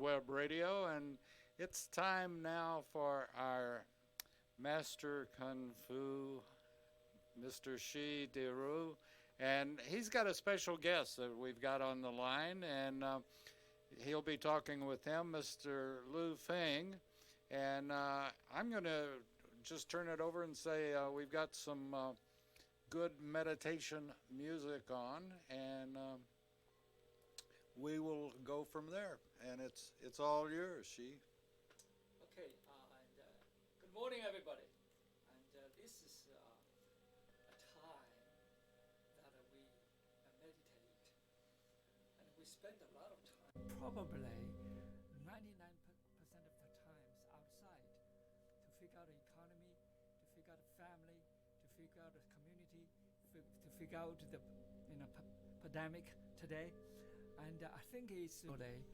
Web Radio, and it's time now for our Master Kung Fu, Mr. Shi Deru, and he's got a special guest that we've got on the line, and he'll be talking with him, Mr. Liu Feng, and I'm going to just turn it over and say we've got some good meditation music on, and we will go from there. And it's all yours, Shi. Okay, good morning, everybody. And this is a time that we meditate, and we spend a lot of time, probably 99% of the times outside, to figure out the economy, to figure out the family, to figure out the community, to figure out the pandemic today. And I think it's today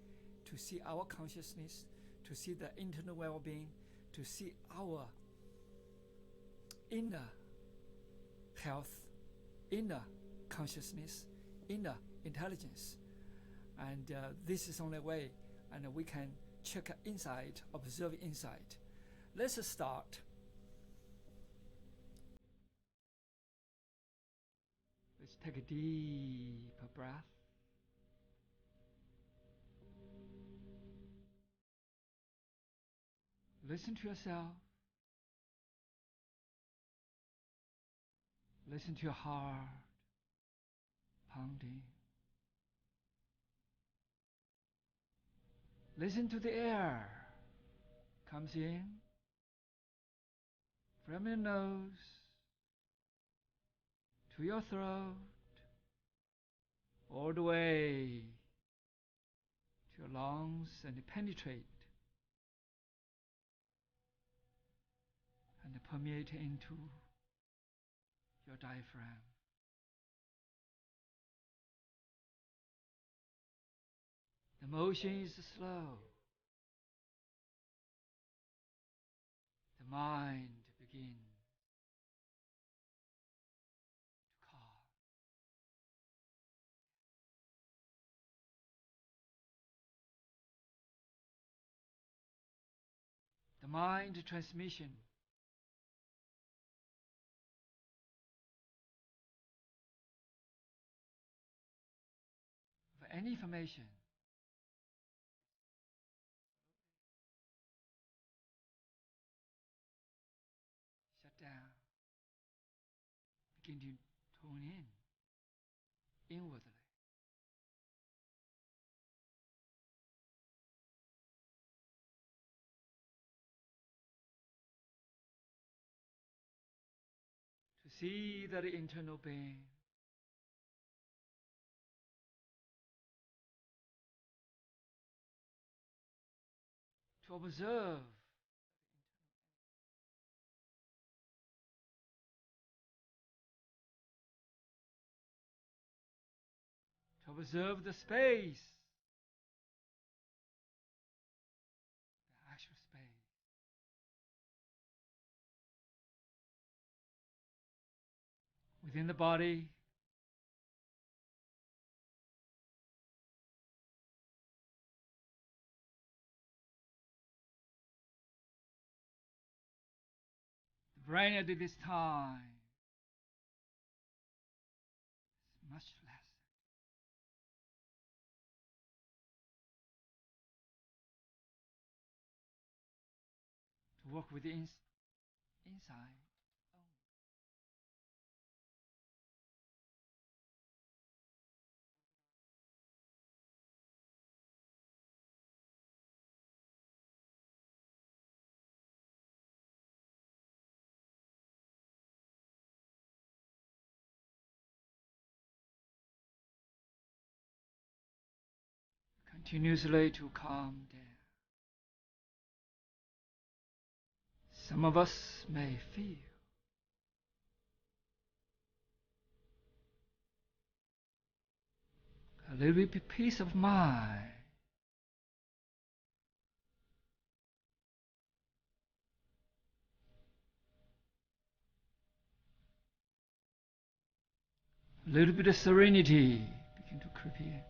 to see our consciousness, to see the internal well-being, to see our inner health, inner consciousness, inner intelligence. And this is the only way, and we can check inside, observe inside. Let's start. Let's take a deep breath. Listen to yourself. Listen to your heart pounding. Listen to the air comes in from your nose to your throat, all the way to your lungs, and penetrate and permeate into your diaphragm. The motion is slow. The mind begins to calm. The mind transmission of any information shut down. Begin to tune in inwardly. To see that internal being, to observe the space, the actual space. Within the body, the brain at this time is much less. To work with the inside. Continuously to calm down. Some of us may feel a little bit peace of mind. A little bit of serenity begin to creep in.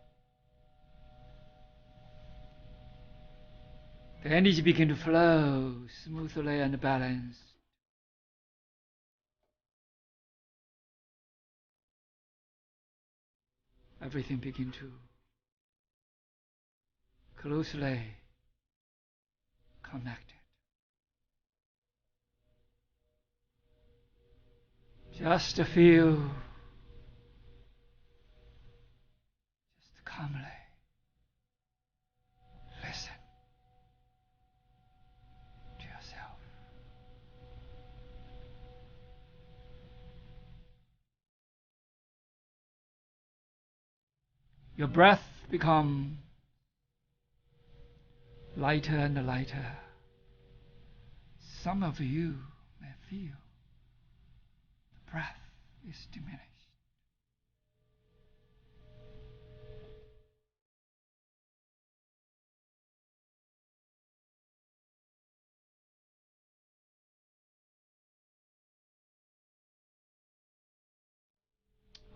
The energy begin to flow smoothly and balanced. Everything begin to closely connected. Just feel, just calmly listen to yourself. Your breath become lighter and lighter. Some of you may feel the breath is diminished.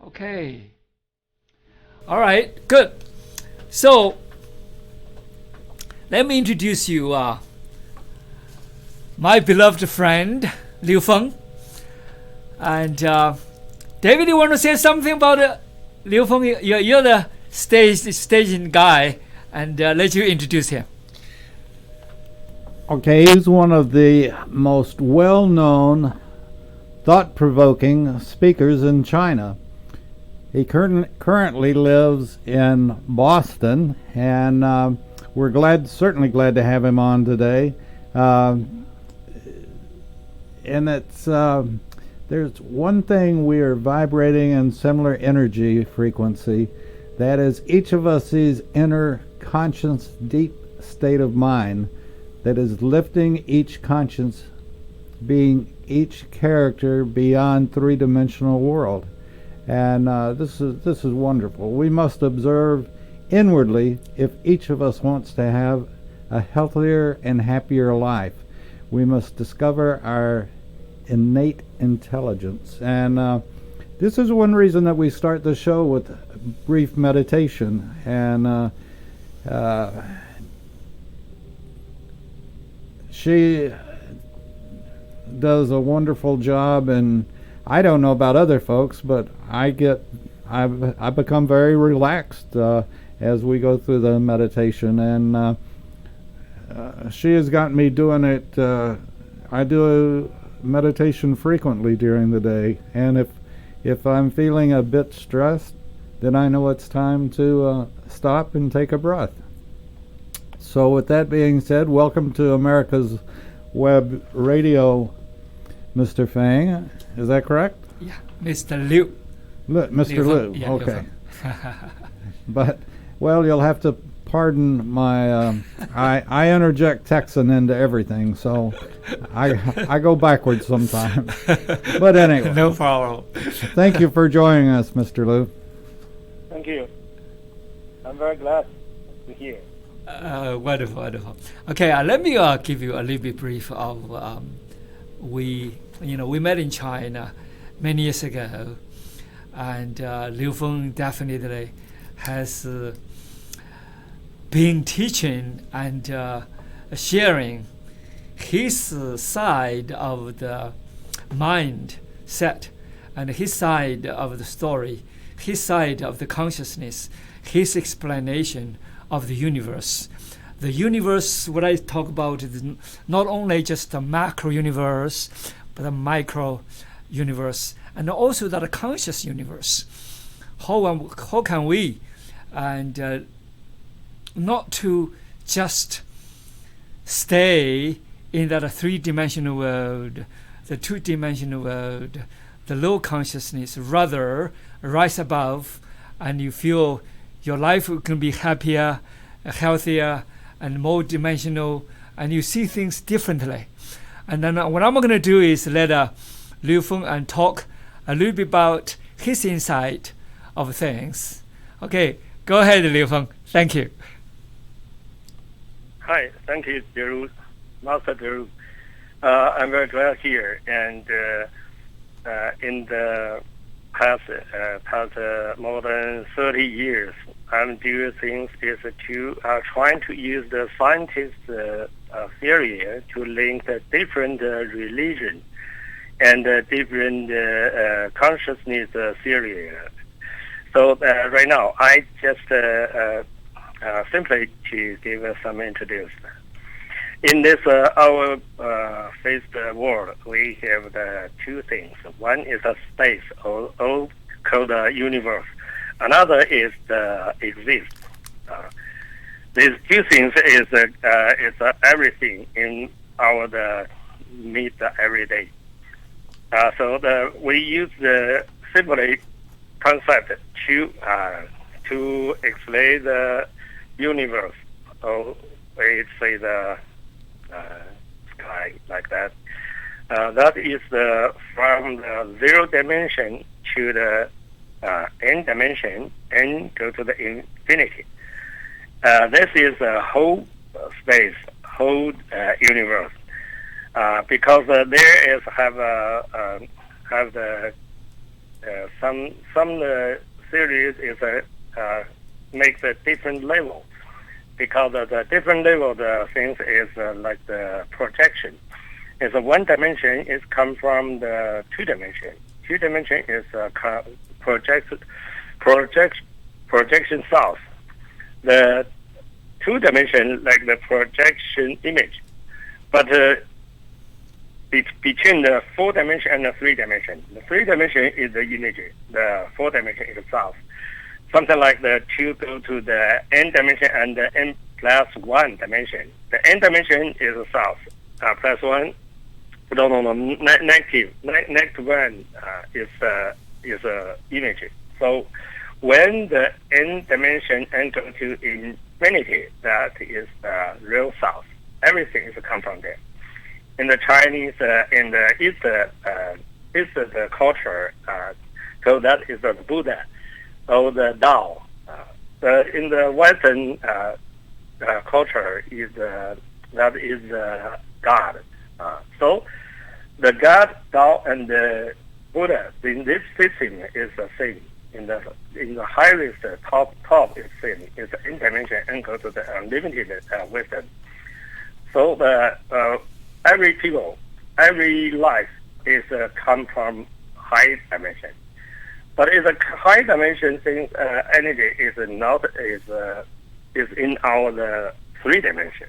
Okay. All right, good. So, let me introduce you my beloved friend, Liu Feng. And David, you want to say something about Liu Feng? You're the staging guy, and let you introduce him. Okay, he's one of the most well-known, thought-provoking speakers in China. He currently lives in Boston, and we're certainly glad to have him on today. And it's there's one thing we are vibrating in similar energy frequency. That is, each of us sees inner conscious, deep state of mind that is lifting each conscious being, each character beyond three-dimensional world. And this is wonderful. We must observe inwardly if each of us wants to have a healthier and happier life. We must discover our innate intelligence. And this is one reason that we start the show with brief meditation. And she does a wonderful job, and I don't know about other folks, but I become very relaxed as we go through the meditation, and she has gotten me doing it. I do meditation frequently during the day, and if I'm feeling a bit stressed, then I know it's time to stop and take a breath. So with that being said, welcome to America's Web Radio, Mr. Feng. Is that correct? Yeah, Mr. Liu. Mr. Liu. Yeah, okay. But, well, you'll have to pardon my, I interject Texan into everything, so I go backwards sometimes. But anyway. No problem. Thank you for joining us, Mr. Liu. Thank you. I'm very glad to hear. Wonderful. Okay, let me give you a little bit brief of we met in China many years ago, and Liu Feng definitely has been teaching and sharing his side of the mindset and his side of the story, his side of the consciousness, his explanation of the universe. The universe, what I talk about, is not only just the macro universe, but the micro universe, and also that conscious universe. How can we, and not to just stay in that three-dimensional world, the two-dimensional world, the low consciousness, rather rise above, and you feel your life can be happier, healthier, and more dimensional, and you see things differently. And then what I'm going to do is let Liu Feng and talk a little bit about his insight of things. Okay, go ahead, Liu Feng. Thank you. Hi, thank you, Deru, Master Deru. I'm very glad here, and in the past more than 30 years, I'm doing things is to trying to use the scientist theory to link the different religion and different consciousness theory. So right now, I just simply to give some introduction. In this our faced world, we have the two things. One is a space, or called the universe. Another is the exist. These two things is everything in our meet every day. So we use the simply concept to explain the universe, or we say the sky, like that. That is from the 0 dimension to the n dimension, and go to the infinity. This is a whole space, whole universe, because there is have the some series is makes a different level, because the different level of the things is like the projection. Is 1 dimension is come from the 2 dimension. 2 dimension is projection source. The 2 dimension like the projection image, but between the 4 dimension and the 3 dimension. The 3 dimension is the image. The 4 dimension is the source. Something like the 2 go to the n dimension and the n plus 1 dimension. The n dimension is the source. Plus 1. Negative 1 is image. So when the n dimension enter to infinity, that is the real source. Everything is come from there. In the Chinese, in the East the culture, so that is the Buddha or the Tao. In the Western culture is that is God. So the God, Tao, and the Buddha in this system is the same. In the highest top is same. It's in dimension and go to the unlimited wisdom. So every life is come from high dimension. But if a high dimension thing energy is not is in our 3 dimension,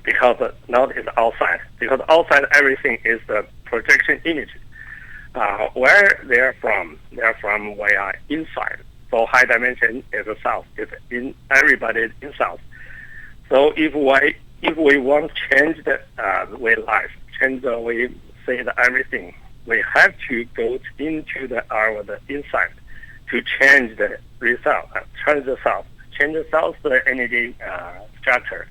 because not is outside. Because outside everything is the projection image. Where they're from we are inside. So high dimension is the south. It's in everybody in south. So if we want to change the way life, change the way say the everything, we have to go into the inside to change the result, change the south the energy structure.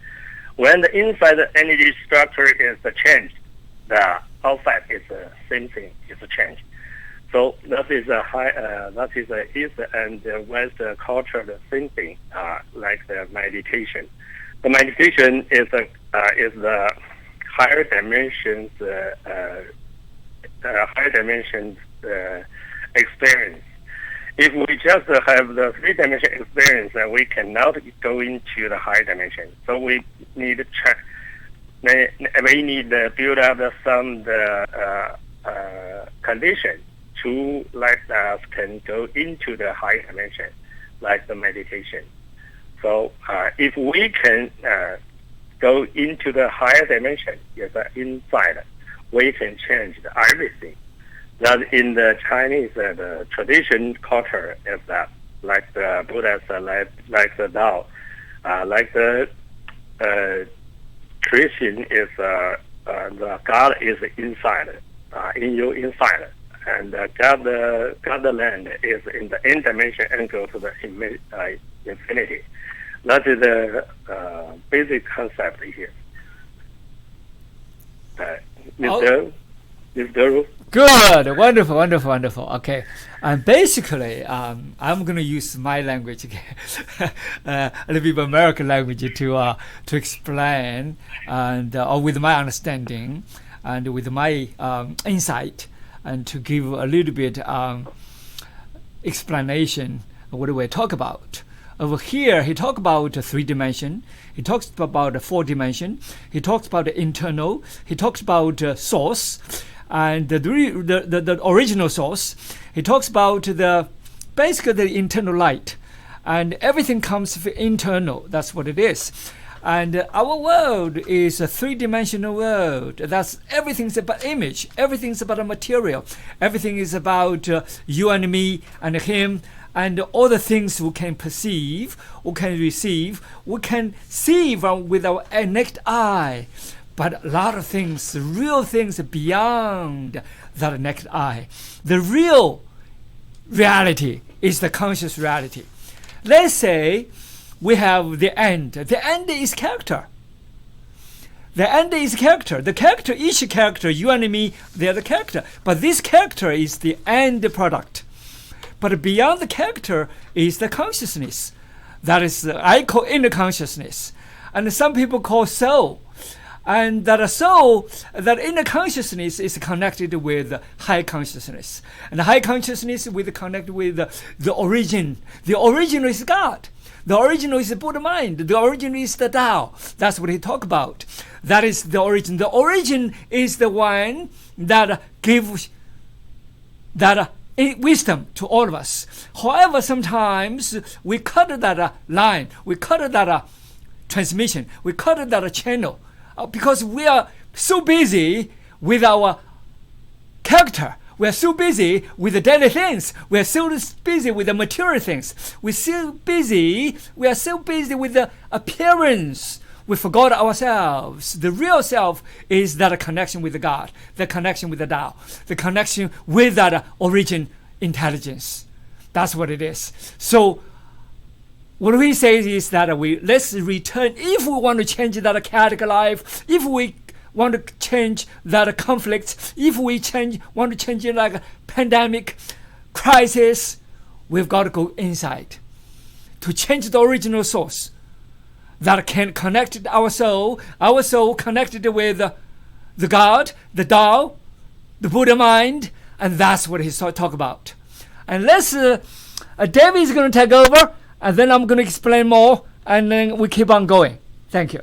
When the inside the energy structure is changed, the outside is the same thing, is changed. So that is that is the East and the West culture the same thing, like the meditation. The meditation is the higher dimensions experience. If we just have the 3-dimension experience, we cannot go into the high dimension. So we need to build up some condition to let us can go into the high dimension, like the meditation. So if we can go into the higher dimension, yes, inside, we can change everything. That in the Chinese the tradition culture is that, like the Buddha, like the Tao, like the Christian is the God is inside, in you inside, and God the land is in the n dimension and go to the infinity. That is the basic concept here. Mr. Deru? Good, wonderful. Okay, and basically, I'm going to use my language again, a little bit of American language to explain, and or with my understanding, and with my insight, and to give a little bit explanation of what we talk about. Over here, he talks about 3 dimension. He talks about 4 dimension. He talks about the internal. He talks about source and the original source. He talks about basically the internal light, and everything comes from internal. That's what it is. And our world is a 3-dimensional world. That's everything's about image. Everything's about a material. Everything is about you and me and him, and all the things we can perceive, we can receive, we can see with our naked eye. But a lot of things, real things beyond that naked eye. The real reality is the conscious reality. Let's say we have the end. The end is character. The end is character. The character, each character, you and me, they are the character. But this character is the end product. But beyond the character is the consciousness. That is, I call inner consciousness. And some people call soul. And that soul, that inner consciousness is connected with high consciousness. And the high consciousness is connected with the origin. The original is God. The original is the Buddha mind. The original is the Tao. That's what he talk about. That is the origin. The origin is the one that gives that wisdom to all of us. However, sometimes we cut that line. We cut that transmission. We cut that channel. Because we are so busy with our character. We are so busy with the daily things. We are so busy with the material things. We are so busy with the appearance. We forgot ourselves. The real self is that connection with God, the connection with the Tao, the connection with that origin intelligence. That's what it is. So what we say is that let's return. If we want to change that chaotic life, if we want to change that conflict, if we want to change it like a pandemic crisis, we've got to go inside to change the original source that can connect our soul connected with the God, the Tao, the Buddha mind, and that's what he's talking about. And let's David is going to take over, and then I'm going to explain more, and then we keep on going. Thank you.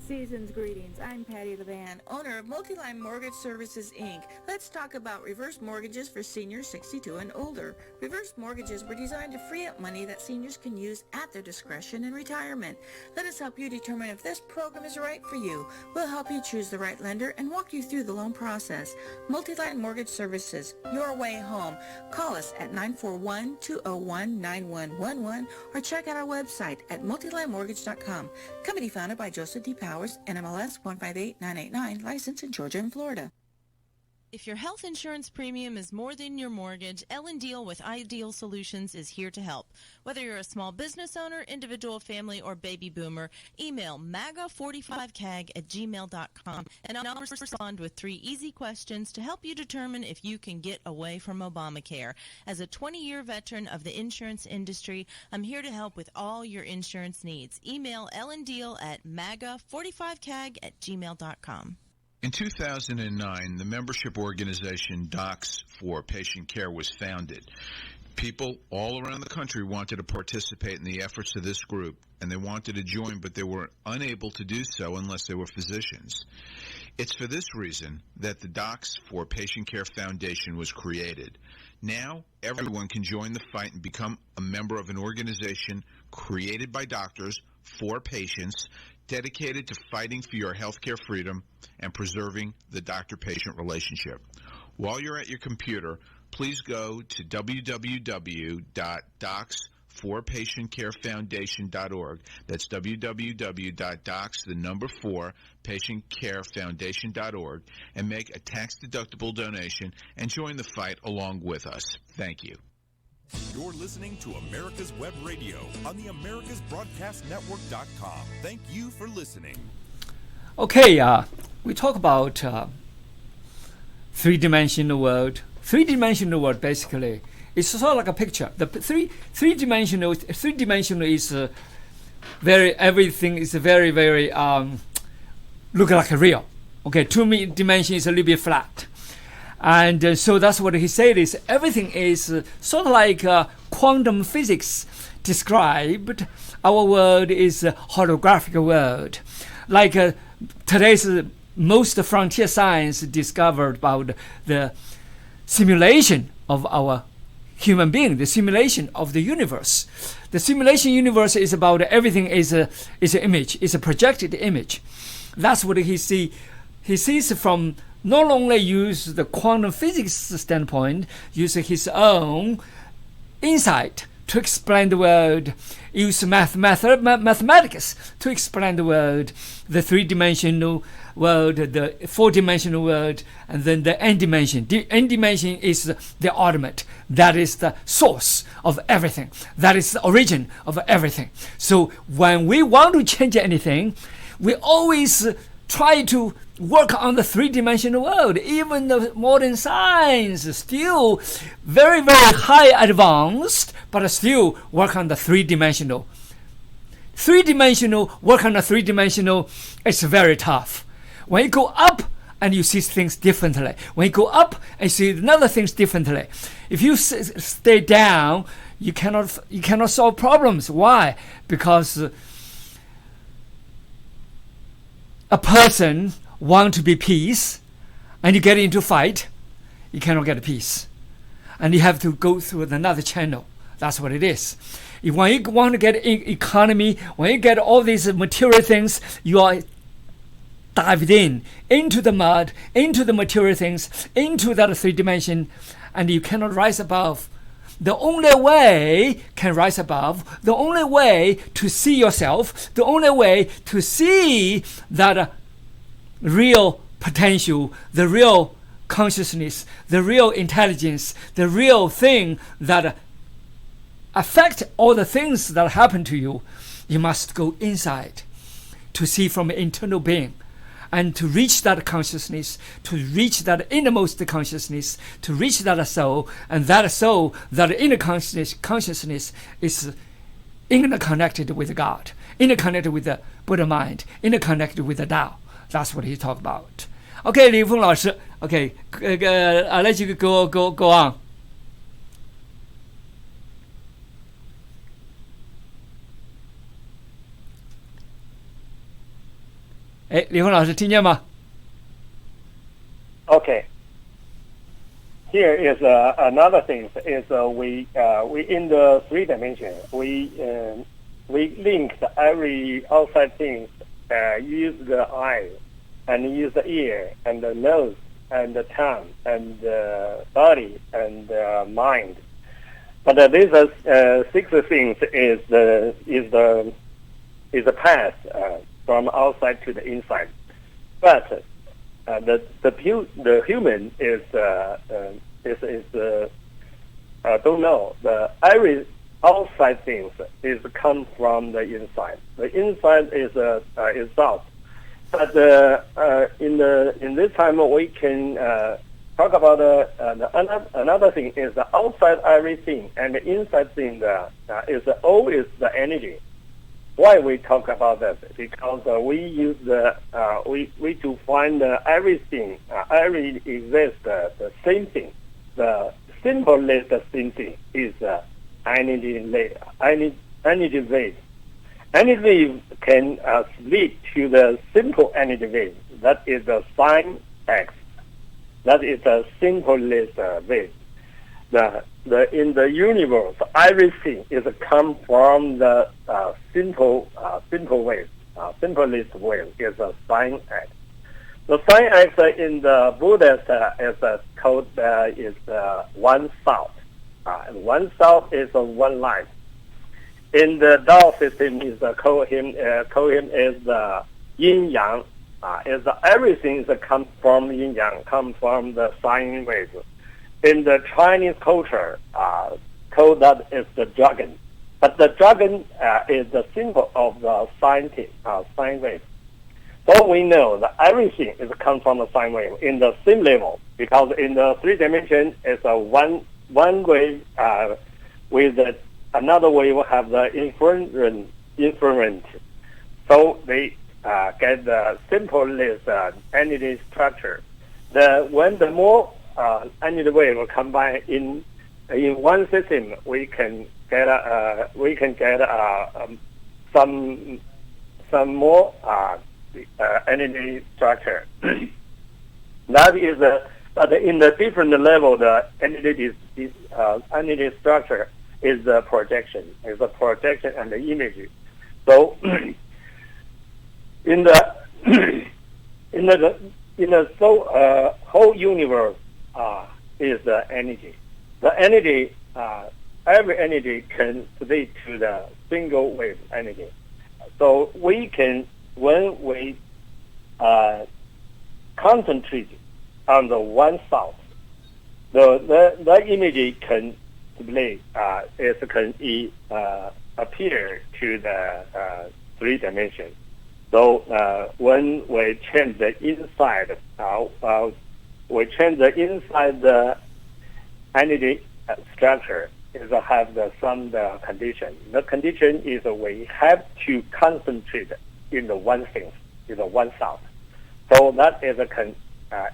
Season's greetings. I'm Patty LeVan, owner of Multiline Mortgage Services, Inc. Let's talk about reverse mortgages for seniors 62 and older. Reverse mortgages were designed to free up money that seniors can use at their discretion in retirement. Let us help you determine if this program is right for you. We'll help you choose the right lender and walk you through the loan process. Multiline Mortgage Services, your way home. Call us at 941-201-9111 or check out our website at multilinemortgage.com. Company founded by Joseph D. Powers, NMLS 158989, licensed in Georgia and Florida. If your health insurance premium is more than your mortgage, Ellen Deal with Ideal Solutions is here to help. Whether you're a small business owner, individual, family, or baby boomer, email maga45cag@gmail.com and I'll respond with 3 easy questions to help you determine if you can get away from Obamacare. As a 20-year veteran of the insurance industry, I'm here to help with all your insurance needs. Email Ellen Deal at maga45cag@gmail.com. In 2009, the membership organization Docs for Patient Care was founded. People all around the country wanted to participate in the efforts of this group, and they wanted to join, but they were unable to do so unless they were physicians. It's for this reason that the Docs for Patient Care Foundation was created. Now, everyone can join the fight and become a member of an organization created by doctors for patients, dedicated to fighting for your healthcare freedom and preserving the doctor-patient relationship. While you're at your computer, please go to www.docs4patientcarefoundation.org. That's www.docs4patientcarefoundation.org and make a tax-deductible donation and join the fight along with us. Thank you. You're listening to America's Web Radio on the AmericasBroadcastNetwork.com. Thank you for listening. Okay, we talk about three-dimensional world. Three-dimensional world basically is sort of like a picture. The three-dimensional is everything is very look like a real. Okay, two-dimension is a little bit flat. And so that's what he said is everything is sort of like quantum physics described. Our world is a holographic world. Like today's most frontier science discovered about the simulation of our human being, the simulation of the universe. The simulation universe is about everything is an image, is a projected image. That's what he sees. He sees from not only use the quantum physics standpoint, use his own insight to explain the world, use mathematics to explain the world, the three-dimensional world, the four-dimensional world, and then the n dimension. The n dimension is the ultimate. That is the source of everything. That is the origin of everything. So when we want to change anything, we always try to work on the three-dimensional world. Even the modern science is still very, very high advanced, but still work on the three-dimensional. Work on the three-dimensional, it's very tough. When you go up and you see things differently, when you go up and see another things differently, if you stay down, you cannot solve problems. Why? Because a person want to be peace, and you get into fight, you cannot get peace, and you have to go through another channel. That's what it is. When you want to get economy, when you get all these material things, you are dived into the mud, into the material things, into that three dimension, and you cannot rise above. The only way can rise above, the only way to see yourself, the only way to see that real potential, the real consciousness, the real intelligence, the real thing that affect all the things that happen to you, you must go inside to see from internal being, and to reach that consciousness, to reach that innermost consciousness, to reach that soul, and that soul, that inner consciousness is interconnected with God, interconnected with the Buddha mind, interconnected with the Tao. That's what he talked about. Okay, Liu Feng 老师. Okay, I'll let you go on. 哎，李峰老师听见吗？ Okay. Here is another thing. Is we in the three dimension we link every outside things. Use the eye, and use the ear, and the nose, and the tongue, and the body, and the mind. But these six things is the path from outside to the inside. But the human is don't know. The every outside things is come from the inside. The inside is thought. But in this time we can talk about another thing is the outside everything, and the inside thing is always the energy. Why we talk about that? Because we use we to find everything, every exists the same thing. The simplest same thing is energy wave. Energy wave can lead to the simple energy wave. That is the sine X. That is the simplest wave. In the universe, everything is come from the simple wave. Simplest wave is a sine X. The sine X in the Buddhist is called is one thought. One thought is one life. In the Tao system, is call him is the yin yang. Is everything is come from yin yang, come from the sine wave. In the Chinese culture, called that is the dragon. But the dragon is the symbol of the sine wave. So we know that everything is come from the sine wave in the same level, because in the three dimension is a one wave with another wave have the inferent. So they get the simplest energy structure. When the more energy wave combined in one system, we can get some more energy structure. That is but in the different level, the energy structure is the projection, and the image. So in the whole universe is the energy. The energy, every energy can lead to the single wave energy. So we can, when we concentrate on the one thought, the image can appear to the three dimensions. So when we change the inside, the energy structure is have some condition. The condition is we have to concentrate in the one thing, in the one thought. So that is a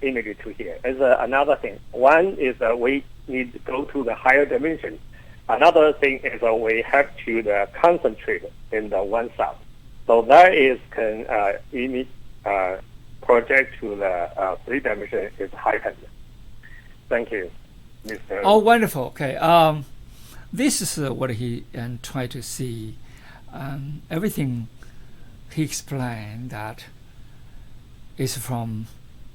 image to here. Is another thing. One is we need to go to the higher dimension. Another thing is we have to concentrate in the one thought. So that is can image project to the three dimension is heightened. Thank you, Mr. Oh, wonderful. Okay. This is what he tried to see. Everything he explained that is from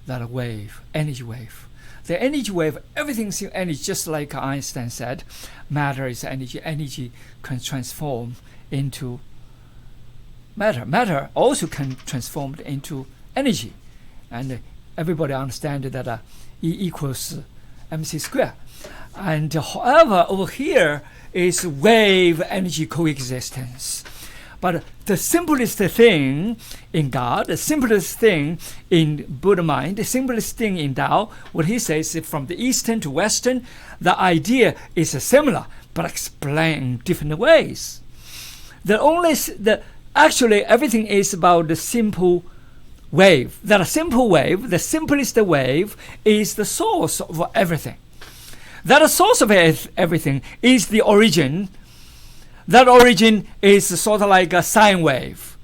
that wave, energy wave. The energy wave, everything's in energy, just like Einstein said, matter is energy. Energy can transform into matter. Matter also can transform into energy. And everybody understands that E equals mc squared. And however, over here is wave energy coexistence. But the simplest thing in God, the simplest thing in Buddha mind, the simplest thing in Tao, what he says is from the Eastern to Western, the idea is similar, but explained in different ways. Actually, everything is about the simple wave. That simple wave, the simplest wave, is the source of everything. That source of everything is the origin. That origin is sort of like a sine wave,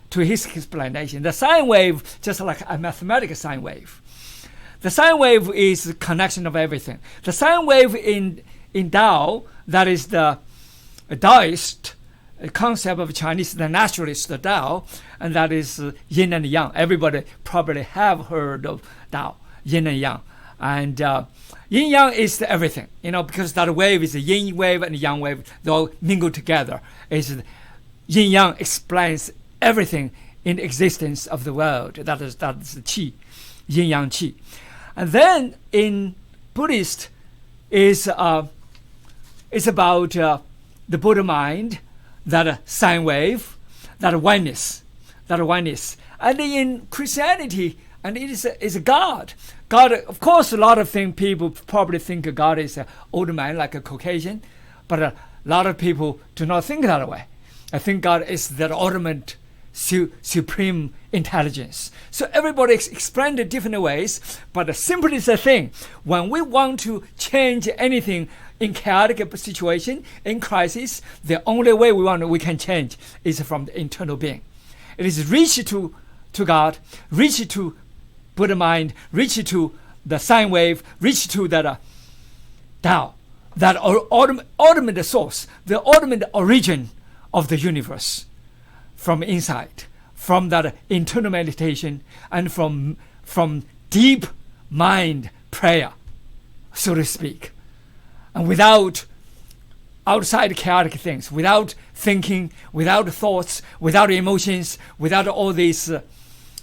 to his explanation. The sine wave, just like a mathematical sine wave. The sine wave is the connection of everything. The sine wave in Tao, that is the Taoist concept of Chinese, the naturalist Tao, and that is yin and yang. Everybody probably have heard of Tao, yin and yang. And yin yang is everything, because that wave is a yin wave and a yang wave. They all mingle together. Yin yang explains everything in the existence of the world. That is qi, yin yang qi. And then in Buddhist is about the Buddha mind, that sine wave, that oneness. And in Christianity, and it is a God. God, of course, a lot of people probably think God is an old man, like a Caucasian, but a lot of people do not think that way. I think God is the ultimate supreme intelligence. So everybody explained it different ways, but the simplest thing, when we want to change anything in chaotic situation, in crisis, the only way we can change is from the internal being. It is reach to God, reach to Buddha mind, reach to the sine wave, reach to that Tao, that ultimate source, the ultimate origin of the universe, from inside, from that internal meditation, and from deep mind prayer, so to speak, and without outside chaotic things, without thinking, without thoughts, without emotions, without all these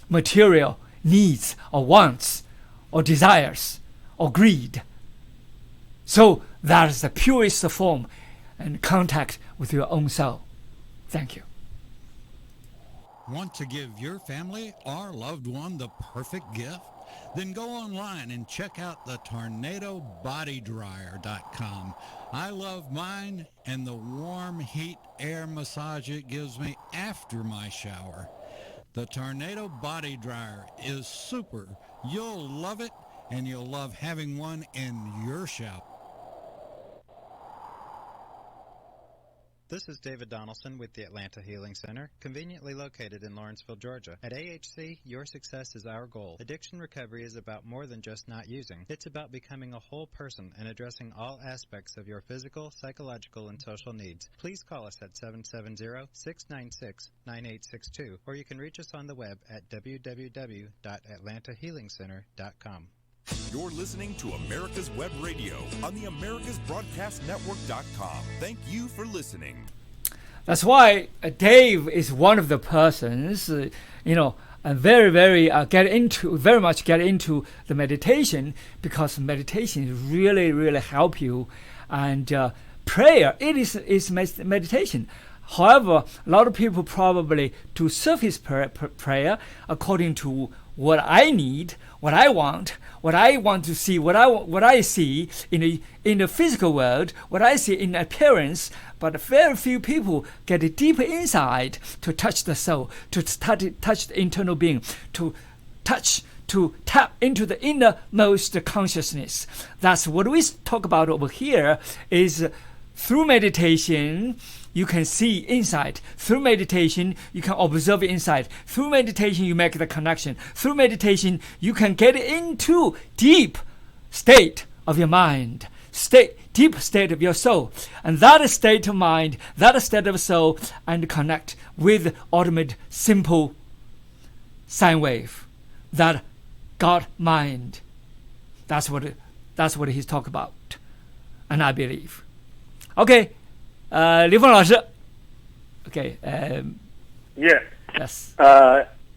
material needs or wants or desires or greed. So that is the purest form and contact with your own soul. Thank you. Want to give your family or loved one the perfect gift? Then go online and check out the tornadobodydryer.com. I love mine and the warm heat air massage it gives me after my shower. The Tornado Body Dryer is super. You'll love it and you'll love having one in your shop. This is David Donaldson with the Atlanta Healing Center, conveniently located in Lawrenceville, Georgia. At AHC, your success is our goal. Addiction recovery is about more than just not using. It's about becoming a whole person and addressing all aspects of your physical, psychological, and social needs. Please call us at 770-696-9862, or you can reach us on the web at www.atlantahealingcenter.com. You're listening to America's Web Radio on the AmericasBroadcastNetwork.com. Thank you for listening. That's why Dave is one of the persons, very much get into the meditation, because meditation really, really help you. And prayer, it is meditation. However, a lot of people probably do surface prayer according to what I need, what I want to see, what I see in the physical world, what I see in appearance. But very few people get a deeper insight to touch the soul, to touch the internal being, to tap into the innermost consciousness. That's what we talk about over here. Is through meditation, you can see inside. Through meditation, you can observe inside. Through meditation, you make the connection. Through meditation, you can get into deep state of your mind, deep state of your soul. And that state of mind, that state of soul, and connect with ultimate simple sine wave, that God mind. That's what he's talking about, and I believe. Okay. Liu Feng 老师 Okay. Yes.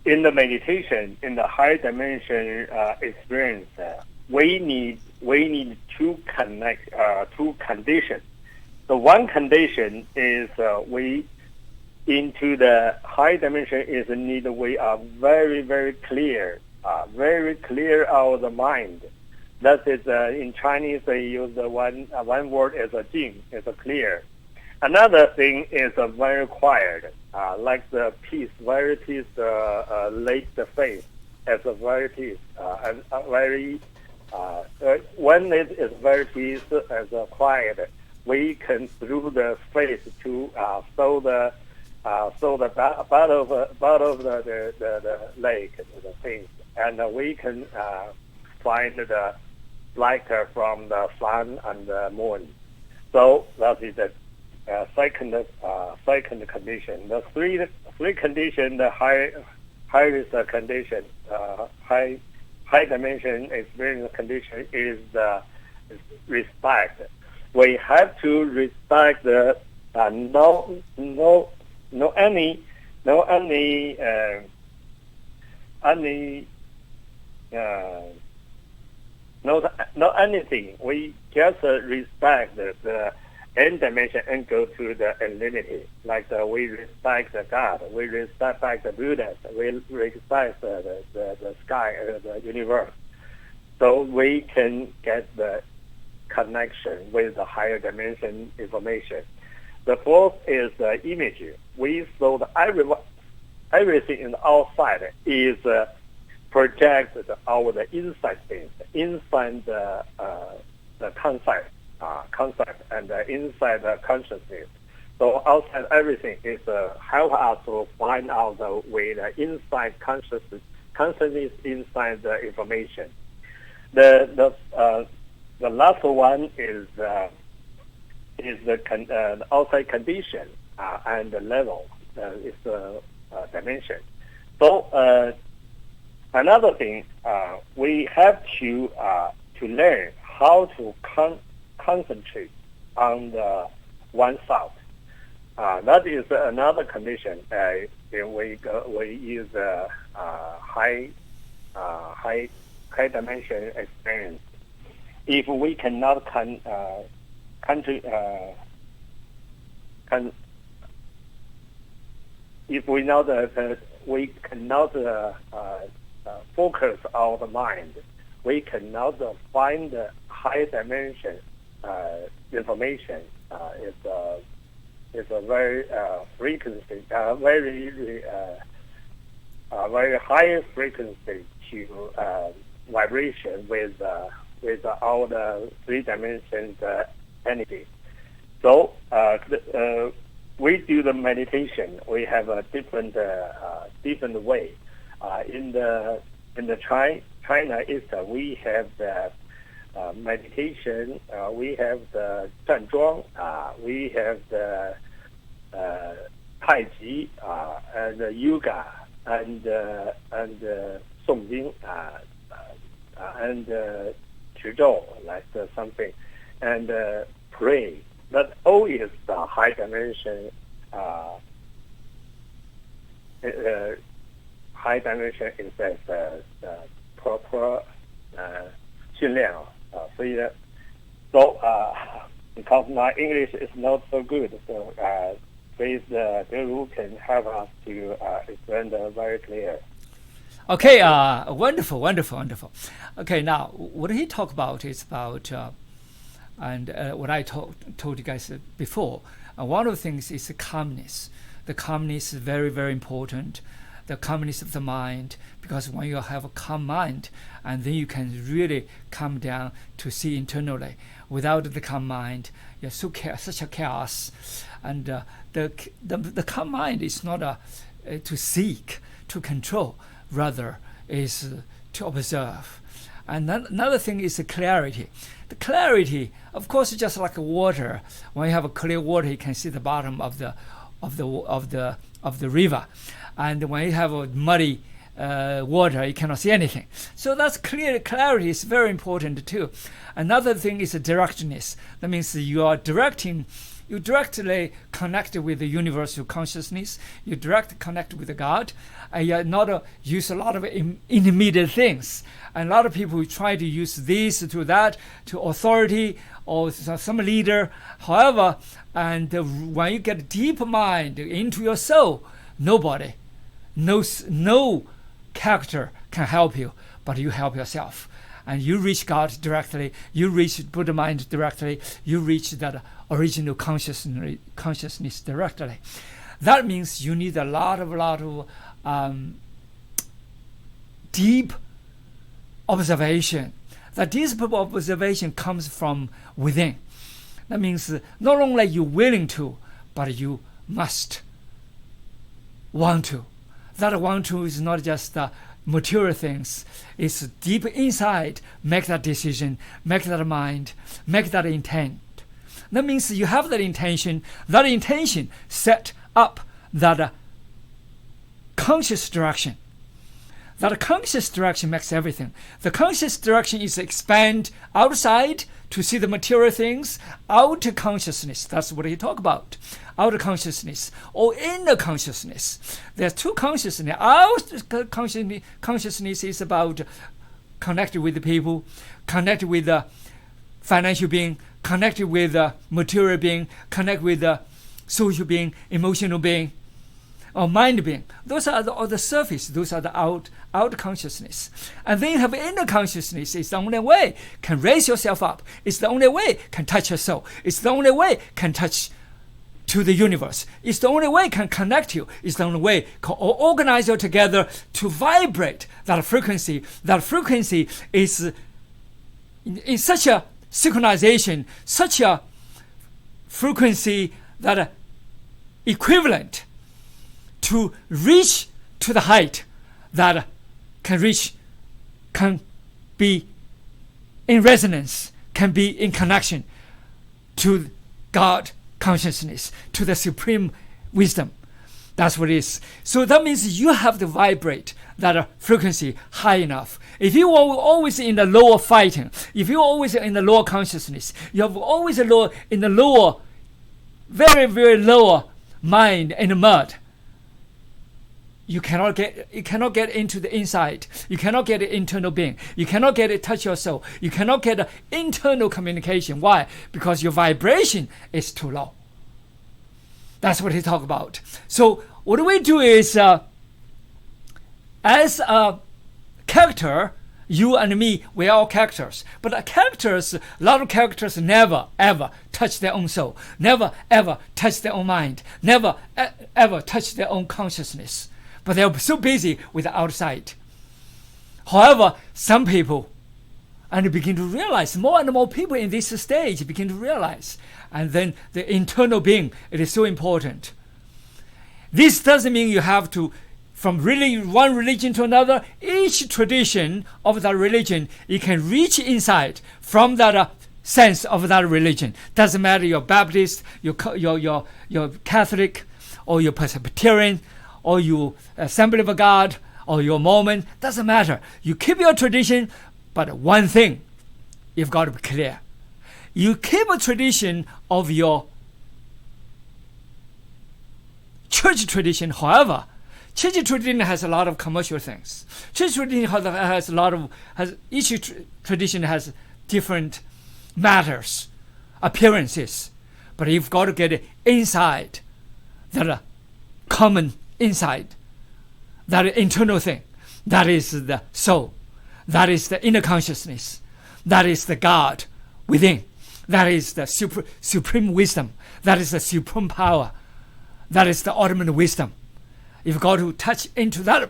In the meditation, in the higher dimension experience, we need to connect two conditions. The one condition is we into the high dimension is need we are very, very clear out the mind. That is in Chinese they use one word as a jing, is a clear. Another thing is very quiet, like the peace, very peace, late the face as a very peace, and very when it is very peace as a quiet, we can through the face to sow the bottom of the lake, the face, and we can find the light from the sun and the moon. So that is the second condition. The three condition, the highest condition, high dimension experience condition is respect. We have to respect the not anything. We just respect the end dimension and go to the unlimited. Like we respect the God, we respect the Buddha, we respect the sky, the universe. So we can get the connection with the higher dimension information. The fourth is the image. We saw that everything in the outside is projected over the inside things, inside the concept and inside the consciousness. So outside everything is help us to find out the way the inside consciousness inside the information. The last one is the outside condition and the level is the dimension. So another thing we have to learn how to concentrate on the one thought. That is another condition. We use high dimension experience. If we cannot if we know that we cannot focus our mind, we cannot find the high dimension information. It's a very frequency, very high frequency to vibration with all the 3 dimensions energy. So we do the meditation. We have a different way. In the China East, we have the meditation. We have the 站桩. We have the Tai Chi and yoga and 诵经 and 持咒, like something, and pray. That all is the high dimension. High dimension is the proper 训练 所以 so because my English is not so good, so please Deru can help us to explain very clear. Okay, wonderful. Okay, now what he talked about is about, and what I told you guys before. One of the things is the calmness. The calmness is very, very important. The calmness of the mind, because when you have a calm mind, and then you can really calm down to see internally. Without the calm mind, you're such a chaos. And the calm mind is not to seek, to control, rather is to observe. And another thing is the clarity. The clarity, of course, is just like water. When you have a clear water, you can see the bottom of the river. And when you have a muddy water, you cannot see anything. So that's clear. Clarity is very important too. Another thing is the directness. That means you directly connect with the universal consciousness. You directly connect with God. And you not use a lot of intermediate things. And a lot of people try to use this to that, to authority or some leader. However, and when you get deep mind into your soul, nobody, no character can help you, but you help yourself. And you reach God directly, you reach Buddha mind directly, you reach that original consciousness directly. That means you need a lot of deep observation. That deep observation comes from within. That means not only you're willing to, but you must want to. That want to is not just material things. It's deep inside. Make that decision, make that mind, make that intent. That means you have that intention. That intention set up that conscious direction. That conscious direction makes everything. The conscious direction is expand outside to see the material things, outer consciousness. That's what he talk about. Outer consciousness or inner consciousness. There's two consciousness. Outer consciousness is about connected with the people, connected with the financial being, connected with the material being, connected with the social being, emotional being, or mind being. Those are the surface. Those are the out consciousness. And then you have inner consciousness. It's the only way can raise yourself up. It's the only way can touch your soul. It's the only way can touch to the universe. It's the only way can connect you. It's the only way can organize you together to vibrate that frequency. That frequency is in such a synchronization, such a frequency that equivalent to reach to the height that can be in resonance, can be in connection to God consciousness, to the supreme wisdom. That's what it is. So that means you have to vibrate that frequency high enough. If you are always in the lower fighting, if you're always in the lower consciousness, you have always in the lower, very, very lower mind in the mud, you cannot get into the inside. You cannot get an internal being. You cannot get it touch your soul. You cannot get an internal communication. Why? Because your vibration is too low. That's what he talked about. So what do we do is, as a character, you and me, we are all characters. But a lot of characters never ever touch their own soul. Never ever touch their own mind. Never ever touch their own consciousness. But they're so busy with the outside. However, some people and begin to realize, more and more people in this stage begin to realize, and then the internal being, it is so important. This doesn't mean you have to, from really one religion to another, each tradition of that religion, you can reach inside from that sense of that religion. Doesn't matter you're Baptist, you're Catholic, or you're Presbyterian, or you Assembly of God, or you're Mormon. Doesn't matter. You keep your tradition, but one thing you've got to be clear. You keep a tradition of your church tradition. However, church tradition has a lot of commercial things. Church tradition has a lot of, each tradition has different matters, appearances. But you've got to get it inside, that common inside, that internal thing. That is the soul. That is the inner consciousness. That is the God within. That is the supreme wisdom. That is the supreme power. That is the ultimate wisdom. You've got to touch into that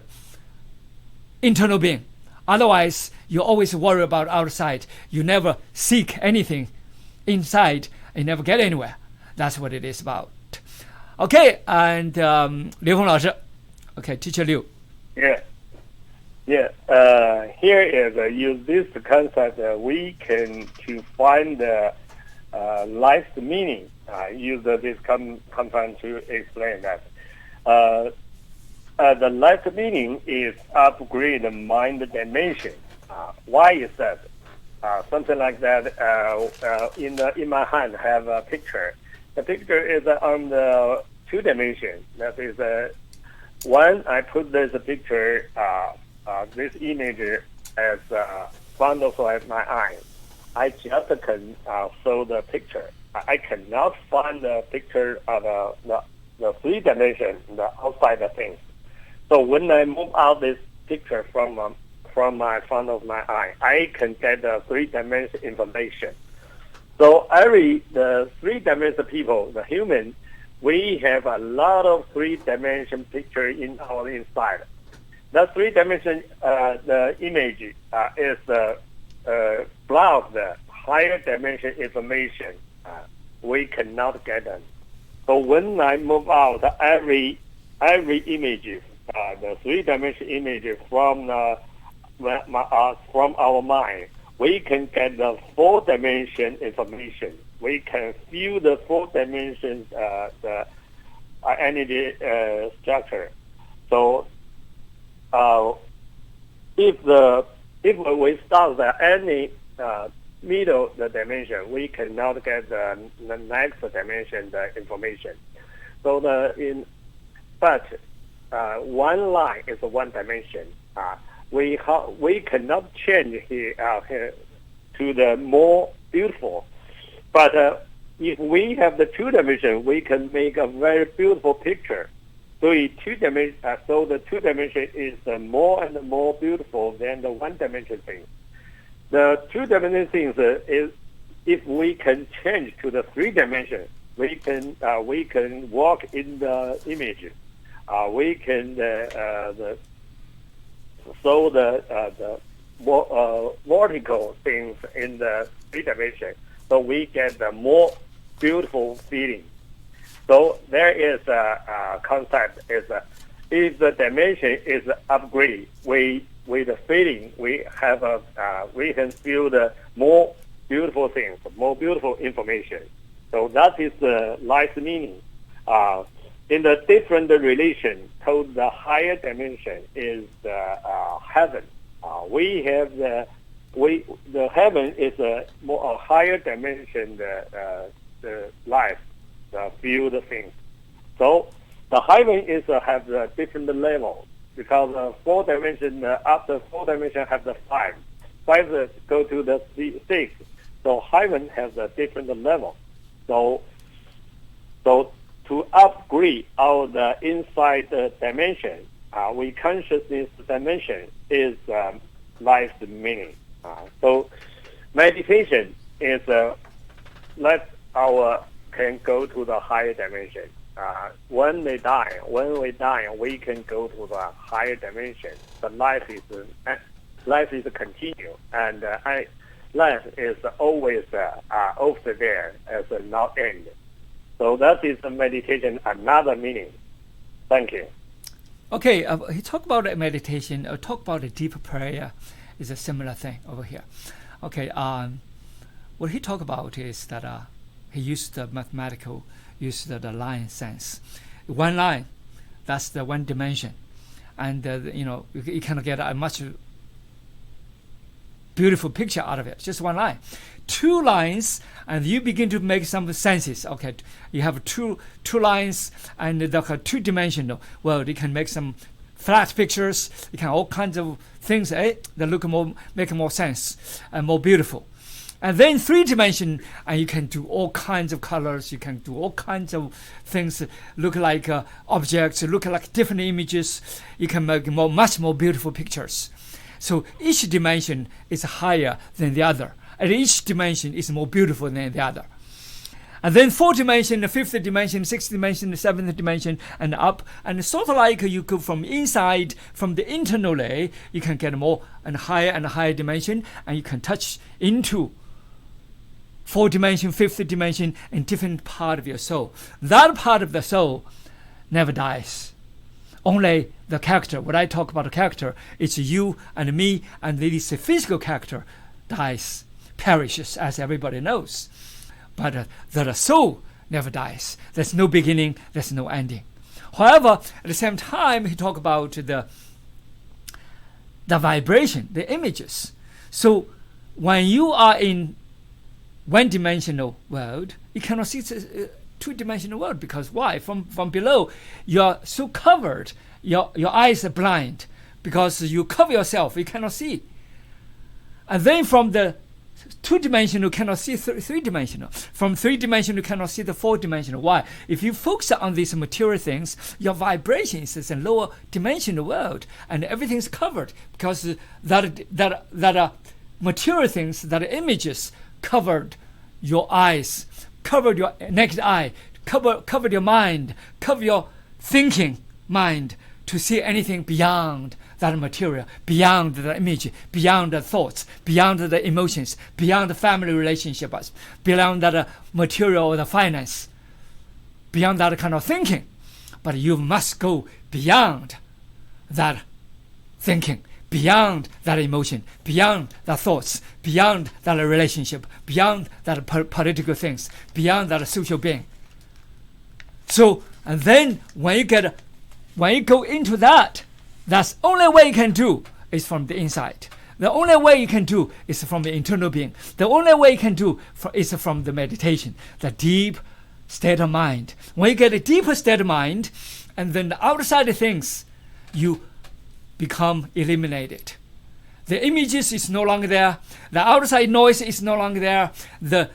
internal being. Otherwise, you always worry about outside. You never seek anything inside. You never get anywhere. That's what it is about. Okay, and Liu Feng 老师. Okay, Teacher Liu. Yeah. Here is use this concept. We can to find the life's meaning. Use this concept to explain that. The life's meaning is upgrade the mind dimension. Why is that? Something like that. In my hand, have a picture. The picture is on the 2 dimension. That is one. I put this picture. This image as front of my eye. I just can show the picture. I cannot find the picture of the 3 dimension, the outside the things. So when I move out this picture from my front of my eye, I can get the 3-dimension information. So the 3-dimension people, the human, we have a lot of 3-dimension picture in our inside. The 3-dimension the image is block the higher dimension information. We cannot get them. So when I move out every image, the 3-dimension image from our mind, we can get the 4-dimension information. We can feel the 4-dimension the energy structure. So if we start at any middle the dimension, we cannot get the next dimension the information. So one line is 1 dimension. We cannot change here to the more beautiful. But if we have the 2 dimension, we can make a very beautiful picture. So the 2 dimension is more and more beautiful than the 1-dimension thing. The 2-dimension things is if we can change to the 3 dimension, we can walk in the image. We can show the vertical things in the 3 dimension, so we get the more beautiful feeling. So there is a concept is if the dimension is upgrade, with the feeling we have we can feel the more beautiful things, more beautiful information. So that is the life's meaning. In the different relation to the higher dimension is heaven. We have the heaven is a higher dimension the life. Feel the things. So the heaven is have a different level because 4 dimension after 4 dimension have the 5. 5 go to the 6. So heaven has a different level. So to upgrade our inside dimension, we consciousness dimension is life's meaning. So meditation is let our can go to the higher dimension. When we die, we can go to the higher dimension. The life is life is continuous, and life is always over there as a not end. So that is the meditation, another meaning. Thank you. Okay, he talked about meditation, or talk about a deeper prayer is a similar thing over here. Okay, what he talked about is that he used the mathematical, used the line sense. One line, that's the one dimension. And, you cannot get a much beautiful picture out of it, just one line. Two lines, and you begin to make some senses. Okay, you have two lines, and they're two-dimensional. Well, you can make some flat pictures. You can all kinds of things that make more sense and more beautiful. And then three-dimension, and you can do all kinds of colors. You can do all kinds of things, look like objects, look like different images. You can make much more beautiful pictures. So each dimension is higher than the other, and each dimension is more beautiful than the other. And then fourth dimension, the fifth dimension, sixth dimension, the seventh dimension, and up. And sort of like you go from inside, from the internally, you can get more and higher dimension, and you can touch into fourth dimension, fifth dimension, in different part of your soul. That part of the soul never dies. Only the character, when I talk about the character, it's you and me, and this physical character dies, perishes, as everybody knows. But the soul never dies. There's no beginning, there's no ending. However, at the same time, he talked about the vibration, the images. So when you are in one-dimensional world, you cannot see two-dimensional world, because why? From below, you are so covered, your eyes are blind, because you cover yourself, you cannot see. And then from the two-dimensional, you cannot see three-dimensional. From three-dimensional, you cannot see the four-dimensional. Why? If you focus on these material things, your vibrations is a lower dimensional world, and everything's covered, because that material things, that images covered your eyes, covered your naked eye, covered your mind, covered your thinking mind to see anything beyond that material, beyond the image, beyond the thoughts, beyond the emotions, beyond the family relationships, beyond that material or the finance, beyond that kind of thinking. But you must go beyond that thinking, beyond that emotion, beyond that thoughts, beyond that relationship, beyond that political things, beyond that social being. So, and then when you go into that, that's the only way you can do is from the inside. The only way you can do is from the internal being. The only way you can do is from the meditation, the deep state of mind. When you get a deeper state of mind, and then the outside things, you become eliminated. The images is no longer there. The outside noise is no longer there. The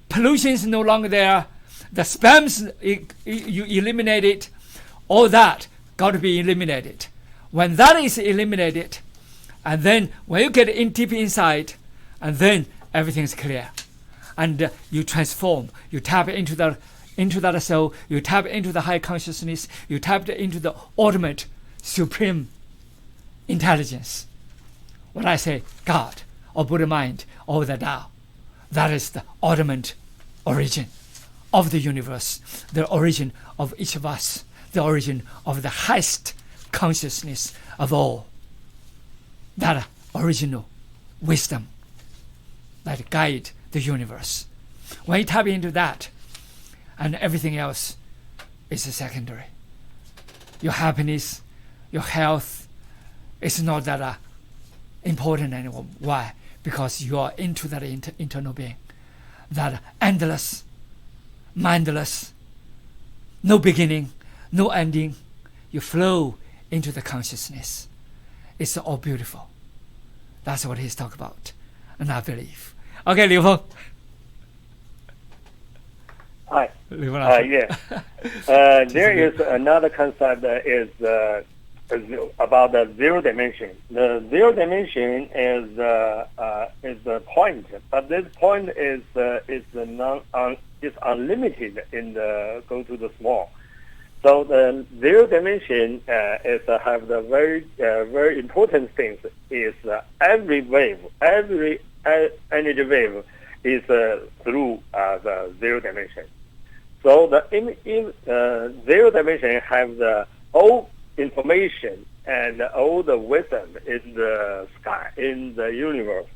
pollution is no longer there. The spams, you eliminate it. All that got to be eliminated. When that is eliminated, and then when you get in deep inside, and then everything is clear, and you transform. You tap into that soul. You tap into the high consciousness. You tap into the ultimate, supreme intelligence. When I say God or Buddha mind or the Tao, that is the ultimate origin of the universe, the origin of each of us, the origin of the highest consciousness of all, that original wisdom that guide the universe. When you tap into that, and everything else is secondary. Your happiness, your health is not that important anymore. Why? Because you are into that internal being, that endless, mindless, no beginning, no ending. You flow into the consciousness. It's all beautiful. That's what he's talking about, and I believe. Okay, Liu Feng. Hi. Yeah. There is another concept about the zero dimension. The zero dimension is the point, but this point is unlimited in the go to the small. So the zero dimension is have the very important things is every wave, every energy wave is through the zero dimension. So the zero dimension have the all information and all the wisdom in the sky, in the universe.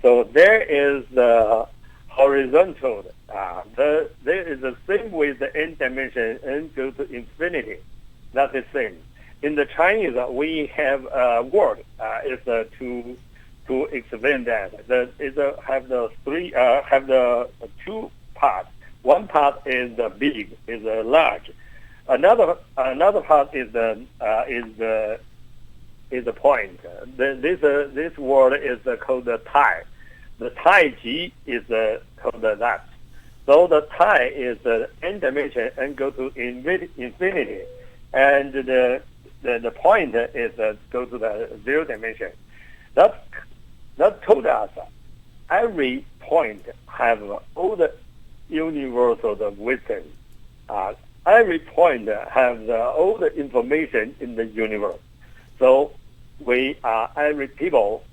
So there is the horizontal. There is the same with the n dimension, n go to infinity. That's the same. In the Chinese, we have a word. It's to explain that. Have the two parts. One part is the big, is large. Another part is the point. This word is called the Tai. The Tai Ji is called that. So the Tai is the n dimension and go to infinity, and the point is go to the zero dimension. That told us every point have all the universal wisdom. Every point has all the information in the universe. So we are every people.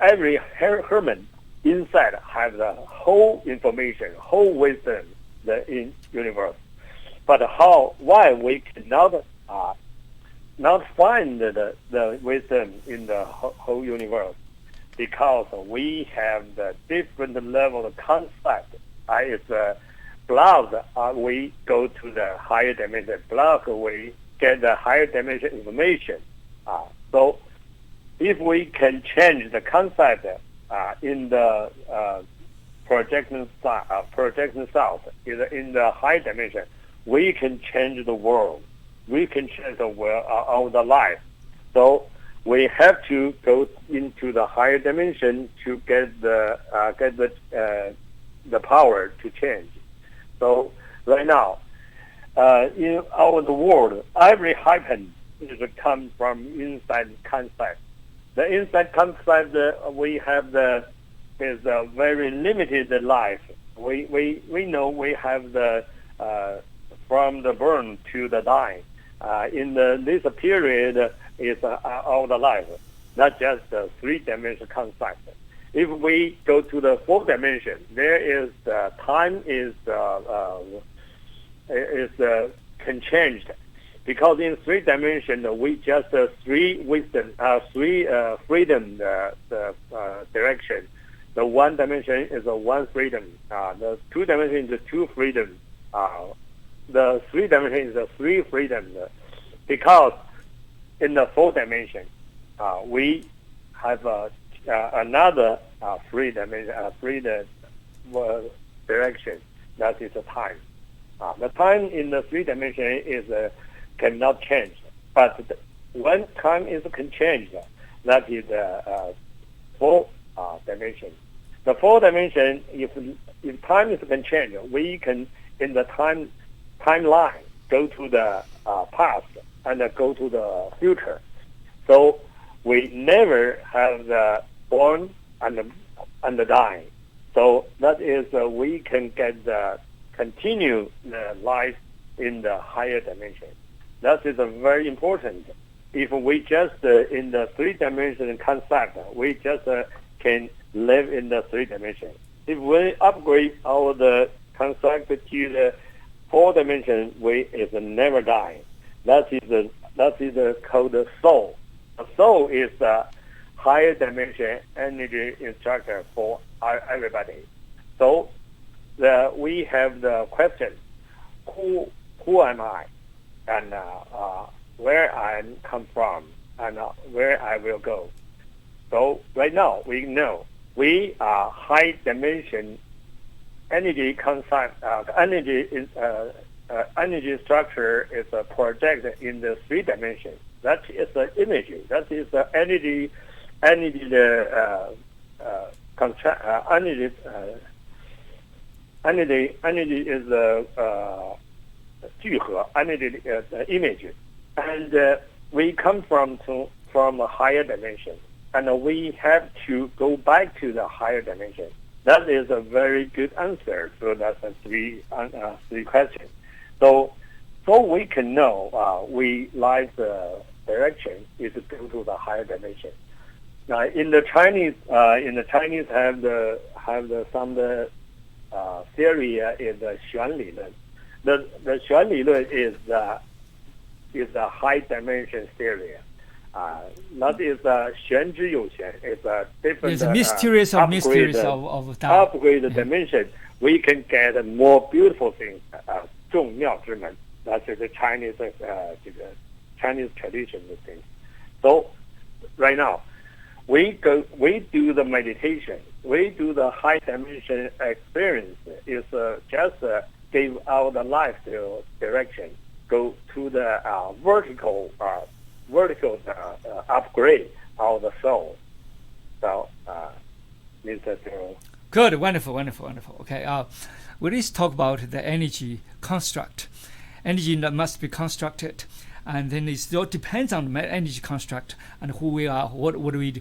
Every human inside have the whole information, whole wisdom in universe. But why we cannot not find the wisdom in the whole universe? Because we have the different level of concept. It's block, we go to the higher dimension. Block, we get the higher dimension information. So if we can change the concept in the projection south, in the high dimension, we can change the world. We can change the world of the life. So we have to go into the higher dimension to get the power to change. So right now, in our world, every happen is come from inside concept. The inside concept we have is a very limited life. We know we have the from the burn to the dying. In this period is all the life, not just the three-dimensional concept. If we go to the fourth dimension, there is time can change, because in three dimension we just three wisdom, three freedom direction. The one dimension is a one freedom. The two dimension is two freedom. The three dimension is a three freedom. Because in the fourth dimension, we have another free dimension, direction. That is the time. The time in the three dimension is cannot change, but when time can change, that is four dimension. The four dimension, if time can change, we can in the timeline go to the past and go to the future. So we never have the born and die. So that is we can get continue the life in the higher dimension. That is very important. If we just in the three-dimensional concept, we just can live in the three dimension. If we upgrade the concept to the four dimension, we is never die. That is called the soul. The soul is the higher dimension energy instructor for everybody. So we have the question: Who am I, and where I come from, and where I will go. So right now we know we are high dimension energy concept. Energy structure is a project in the three dimensions. That is the image. That is the energy is the 聚合 energy image, and we come from a higher dimension, and we have to go back to the higher dimension. That is a very good answer. So that's three questions. So so we can know we life direction is due to the higher dimension. Now, in the Chinese have some theory is the 玄理论. The 玄理论is the high dimension theory. That is 玄之又玄. It's a different. It's a mysteries of mysteries of Tao. Upgrade the dimension. We can get more beautiful things. 众妙之门. That's the Chinese Chinese tradition thing. So right now, we do the meditation. We do the high dimension experience. Is just give our life direction. Go to the vertical upgrade of the soul. So, Mr. Deru. Good, wonderful. Okay, we need to talk about the energy construct. Energy must be constructed, and then it all depends on the energy construct and who we are, what we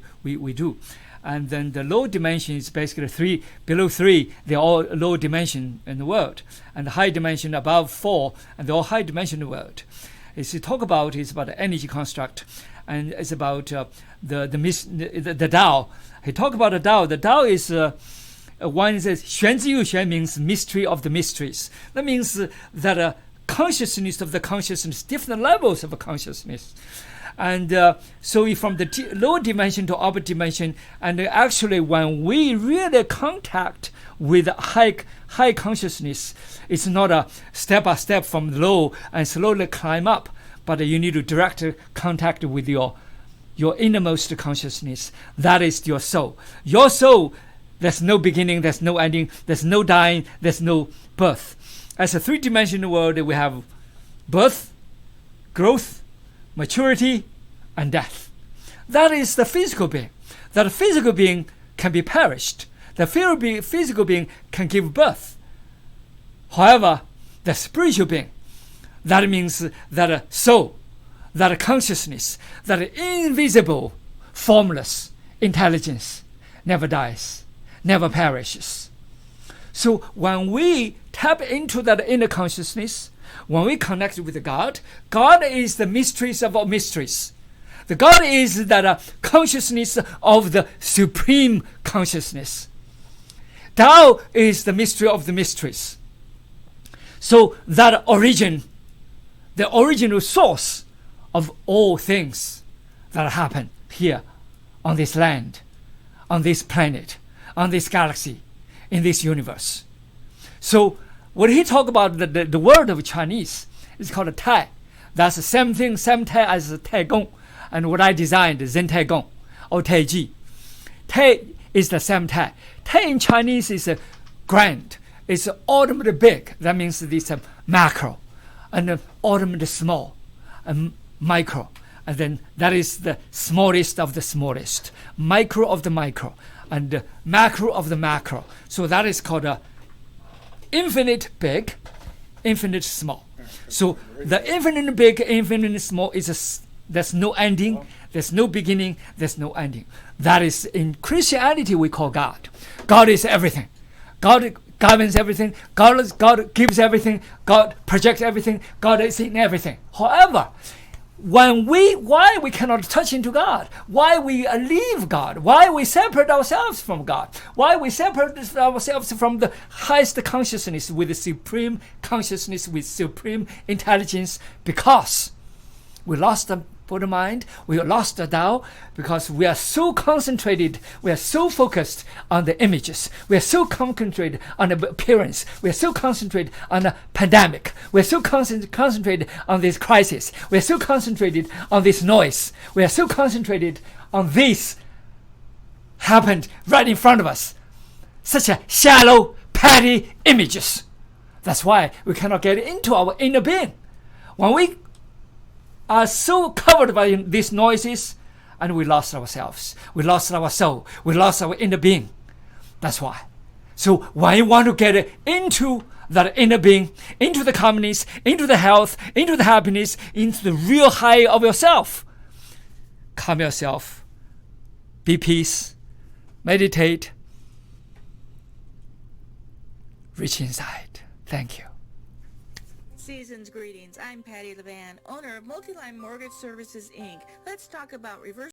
do. And then the low dimension is basically 3, below 3, they're all low dimension in the world. And the high dimension above 4, and they're all high dimension in the world. It's about the energy construct, and it's about the Tao. He talked about the Tao. The Tao is one says 玄之又玄 means mystery of the mysteries. That means that consciousness of the consciousness, different levels of consciousness. And so from the low dimension to upper dimension, and actually when we really contact with high consciousness, it's not a step by step from low and slowly climb up, but you need to direct contact with your innermost consciousness. That is your soul. Your soul, there's no beginning, there's no ending, there's no dying, there's no birth. As a three-dimensional world, we have birth, growth, maturity, and death. That is the physical being. That physical being can be perished. The physical being can give birth. However, the spiritual being, that means that soul, that consciousness, that invisible, formless intelligence never dies, never perishes. So when we tap into that inner consciousness, when we connect with God, God is the mysteries of all mysteries. The God is that consciousness of the supreme consciousness. Tao is the mystery of the mysteries. So that origin, the original source of all things that happen here on this land, on this planet, on this galaxy, in this universe. So when he talk about the word of Chinese, it's called Tai. That's the same thing, same Tai as Tai Gong. And what I designed, Zen Tai Gong or Tai Chi. Tai is the same Tai. Tai in Chinese is grand. It's ultimately big. That means this macro. And ultimately small. And micro. And then that is the smallest of the smallest. Micro of the micro. And macro of the macro. So that is called infinite big, infinite small. So the infinite big, infinite small is there's no ending, there's no beginning, there's no ending. That is in Christianity we call God. God is everything. God governs everything. God gives everything. God projects everything. God is in everything. However, why we cannot touch into God? Why we leave God? Why we separate ourselves from God? Why we separate ourselves from the highest consciousness with the supreme consciousness, with supreme intelligence? Because we lost the Buddha mind, we lost the Tao, because we are so concentrated, we are so focused on the images, we are so concentrated on the appearance, we are so concentrated on the pandemic, we are so concentrated on this crisis, we are so concentrated on this noise, we are so concentrated on this happened right in front of us. Such a shallow, petty images. That's why we cannot get into our inner being. When we are so covered by these noises, and we lost ourselves. We lost our soul. We lost our inner being. That's why. So when you want to get into that inner being, into the calmness, into the health, into the happiness, into the real high of yourself, calm yourself, be peace, meditate, reach inside. Thank you. Season's greetings. I'm Patty LeVan, owner of Multiline Mortgage Services, Inc. Let's talk about reverse